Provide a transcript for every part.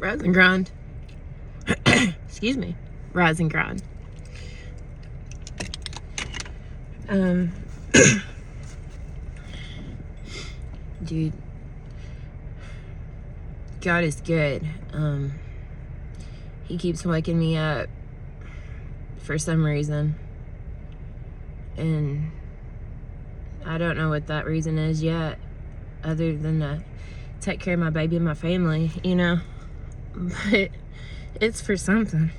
Rise and grind. Excuse me. Rise and grind. Dude, God is good. He keeps waking me up for some reason, and I don't know what that reason is yet, other than to take care of my baby and my family, you know, but it's for something.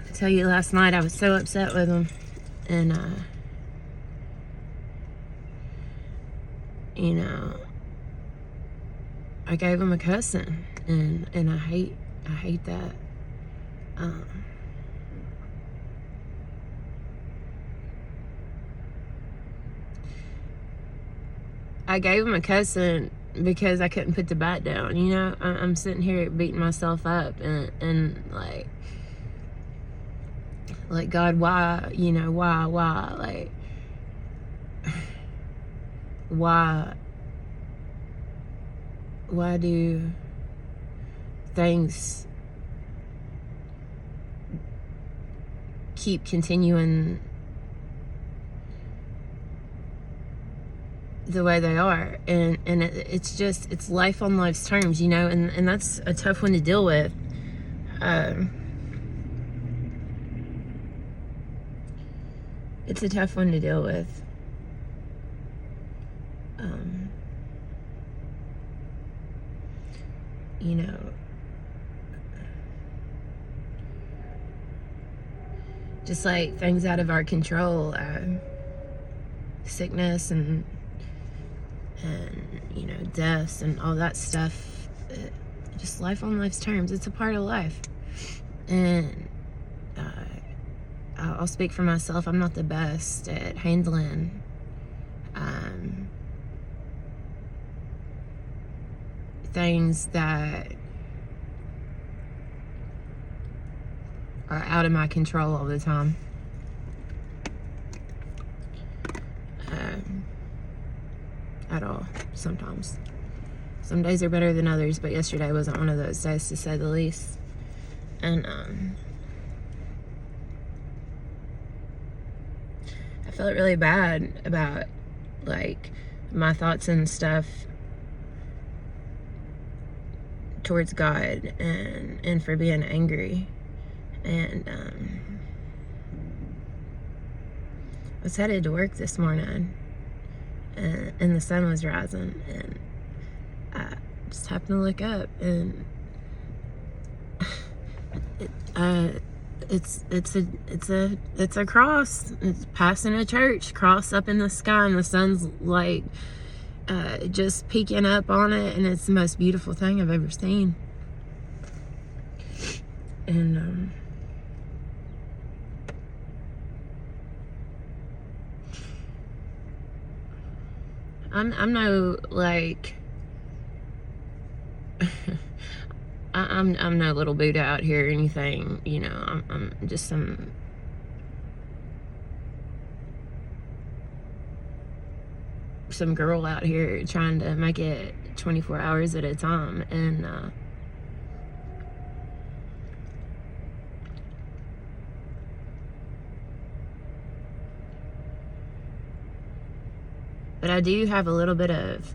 I tell you, last night I was so upset with him, and you know, I gave him a cussing, and I hate that. I gave him a cussing because I couldn't put the bat down, you know. I'm sitting here beating myself up, and like, God, why, you know, why, like, why do things keep continuing the way they are? And it's just, it's life on life's terms, you know, and that's a tough one to deal with. It's a tough one to deal with. You know, just like things out of our control, sickness and you know, deaths and all that stuff. Just life on life's terms. It's a part of life. And I'll speak for myself. I'm not the best at handling things that are out of my control all the time. At all, sometimes. Some days are better than others, but yesterday wasn't one of those days, to say the least. And I felt really bad about, like, my thoughts and stuff towards God, and for being angry. And I was headed to work this morning, and the sun was rising, and I just happened to look up, and it's a cross. It's passing a church, cross up in the sky, and the sun's like just peeking up on it, and it's the most beautiful thing I've ever seen. And I'm no, like, I'm no little Buddha out here or anything, you know. I'm just some girl out here trying to make it 24 hours at a time. And but I do have a little bit of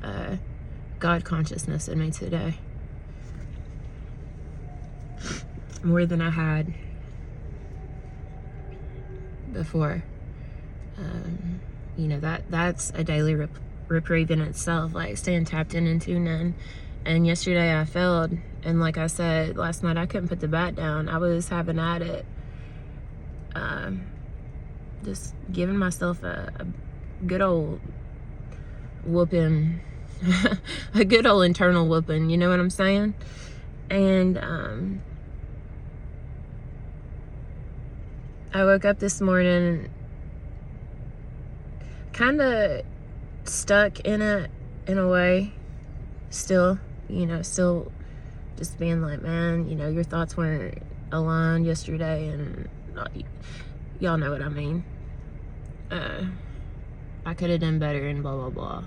God consciousness in me today, more than I had before. You know, that's a daily reprieve in itself, like staying tapped in and tuned in. And yesterday I failed, and like I said, last night I couldn't put the bat down. I was having at it, just giving myself a good old whooping, a good old internal whooping, you know what I'm saying? And I woke up this morning kind of stuck in it, in a way, still, you know, still just being like, man, you know, your thoughts weren't aligned yesterday, and y'all know what I mean. I could have done better, and blah blah blah.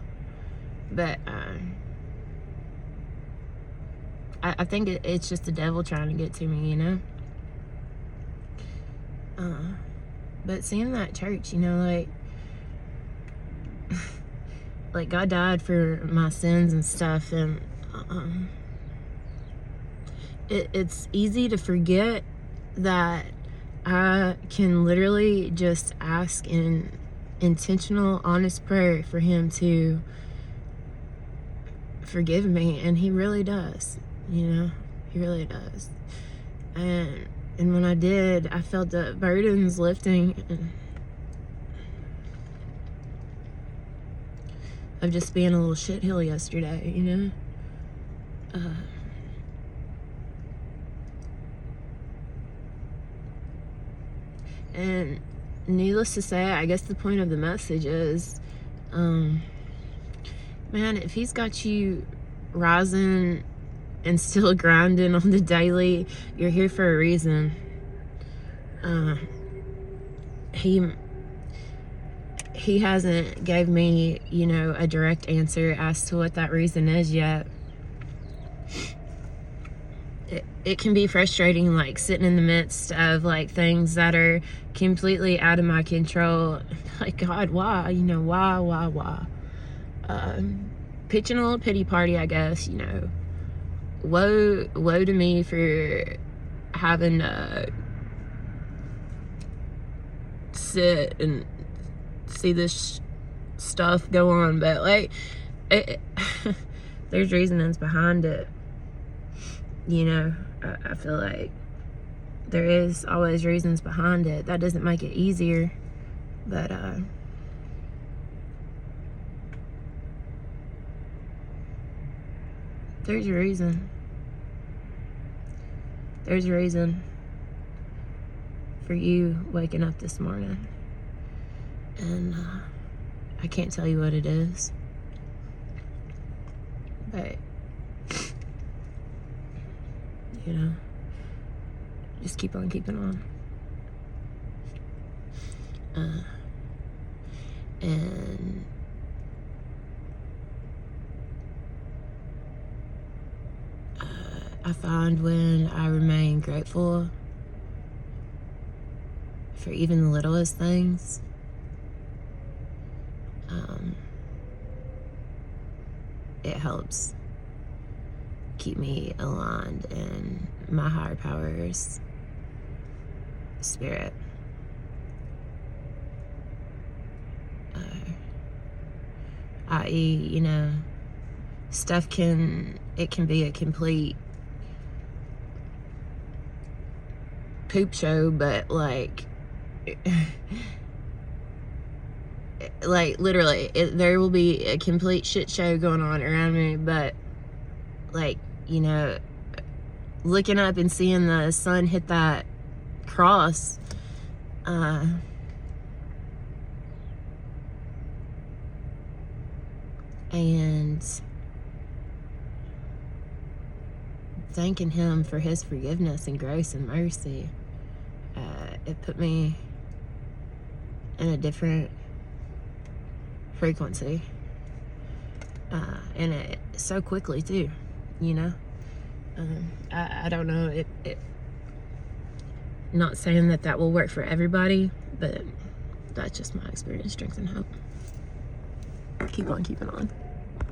But I think it's just the devil trying to get to me, you know? But seeing that church, you know, like God died for my sins and stuff, and it's easy to forget that I can literally just ask in intentional, honest prayer for him to forgive me, and he really does, you know? He really does. And when I did, I felt the burdens lifting, and of just being a little shitheel yesterday, you know? And needless to say, I guess the point of the message is, man, if he's got you rising and still grinding on the daily, you're here for a reason. He hasn't gave me, you know, a direct answer as to what that reason is yet. It can be frustrating, like sitting in the midst of like things that are completely out of my control. Like, God, why? You know, why? Pitching a little pity party, I guess, you know. Woe to me for having to sit and see this stuff go on, but like, there's reasons behind it, you know. I feel like there is always reasons behind it. That doesn't make it easier, but there's a reason. There's a reason for you waking up this morning, and I can't tell you what it is, but you know, just keep on keeping on. And I find when I remain grateful for even the littlest things, it helps keep me aligned in my higher power's spirit. I.e., you know, stuff can be a complete poop show, but like literally, there will be a complete shit show going on around me, but like, you know, looking up and seeing the sun hit that cross, and thanking him for his forgiveness and grace and mercy, it put me in a different frequency, and it so quickly too, you know. I don't know, it not saying that will work for everybody, but that's just my experience, strength, and hope. Keep on keeping on.